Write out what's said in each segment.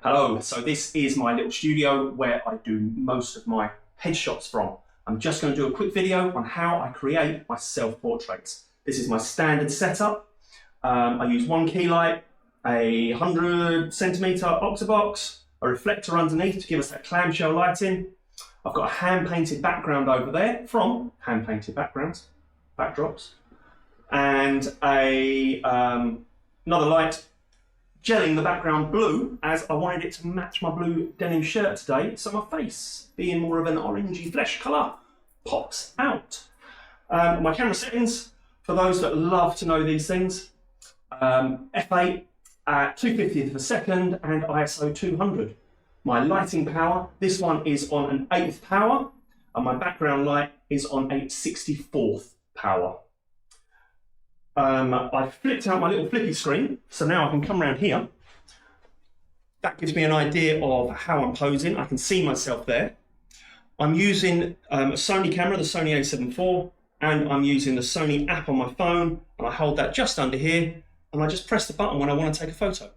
Hello, so this is my little studio where I do most of my headshots from. I'm just going to do a quick video on how I create my self-portraits. This is my standard setup. I use one key light, a 100cm Octabox, a reflector underneath to give us that clamshell lighting. I've got a hand-painted background over there from hand-painted backdrops, and another light gelling the background blue as I wanted it to match my blue denim shirt today, so my face, being more of an orangey flesh colour, pops out. My camera settings, for those that love to know these things, f8 at 2/50th of a second and ISO 200. My lighting power, this one is on an 8th power, and my background light is on a 64th power. I've flipped out my little flippy screen, so now I can come around here. That gives me an idea of how I'm posing. I can see myself there. I'm using a Sony camera, the Sony A7 IV, and I'm using the Sony app on my phone, and I hold that just under here, and I just press the button when I want to take a photo.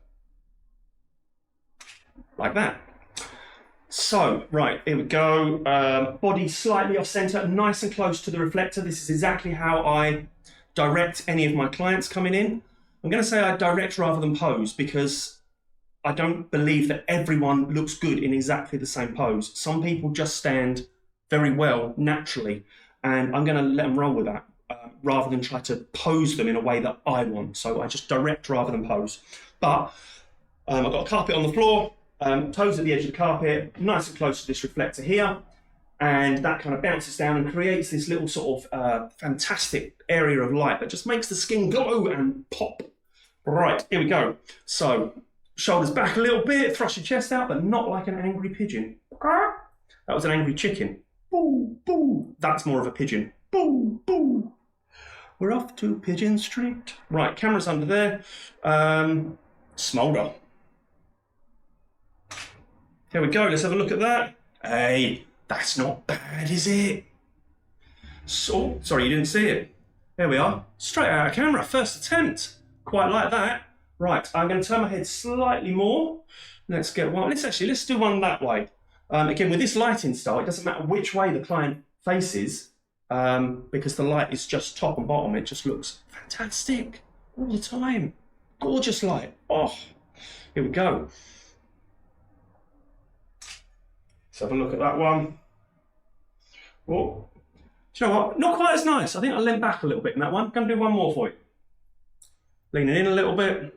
Like that. So, right, here we go. Body slightly off center, nice and close to the reflector. This is exactly how I direct any of my clients coming in. I'm going to say I direct rather than pose because I don't believe that everyone looks good in exactly the same pose. Some people just stand very well naturally, and I'm going to let them roll with that rather than try to pose them in a way that I want. So I just direct rather than pose. But I've got a carpet on the floor, toes at the edge of the carpet, nice and close to this reflector here. And that kind of bounces down and creates this little sort of fantastic area of light that just makes the skin glow and pop. Right, here we go. So, shoulders back a little bit, thrust your chest out, but not like an angry pigeon. That was an angry chicken. Boo, boo. That's more of a pigeon. Boo, boo. We're off to Pigeon Street. Right, camera's under there. Smolder. Here we go, let's have a look at that. Hey. That's not bad, is it? So, sorry, you didn't see it. There we are. Straight out of camera, first attempt. Quite like that. Right, I'm going to turn my head slightly more. Let's get one. Let's do one that way. Again, with this lighting style, it doesn't matter which way the client faces, because the light is just top and bottom. It just looks fantastic all the time. Gorgeous light. Oh, here we go. Let's have a look at that one. Oh, do you know what? Not quite as nice. I think I leant back a little bit in that one. I'm going to do one more for you. Leaning in a little bit.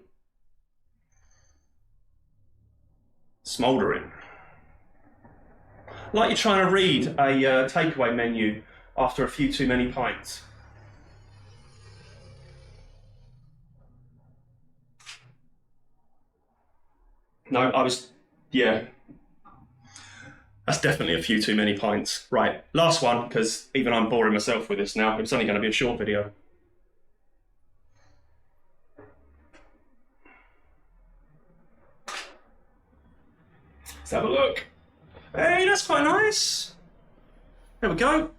Smouldering. Like you're trying to read a takeaway menu after a few too many pints. No, yeah. That's definitely a few too many pints. Right, last one, because even I'm boring myself with this now. It's only going to be a short video. Let's have a look. Hey, that's quite nice. There we go.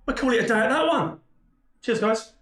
We'll call it a day at that one. Cheers, guys.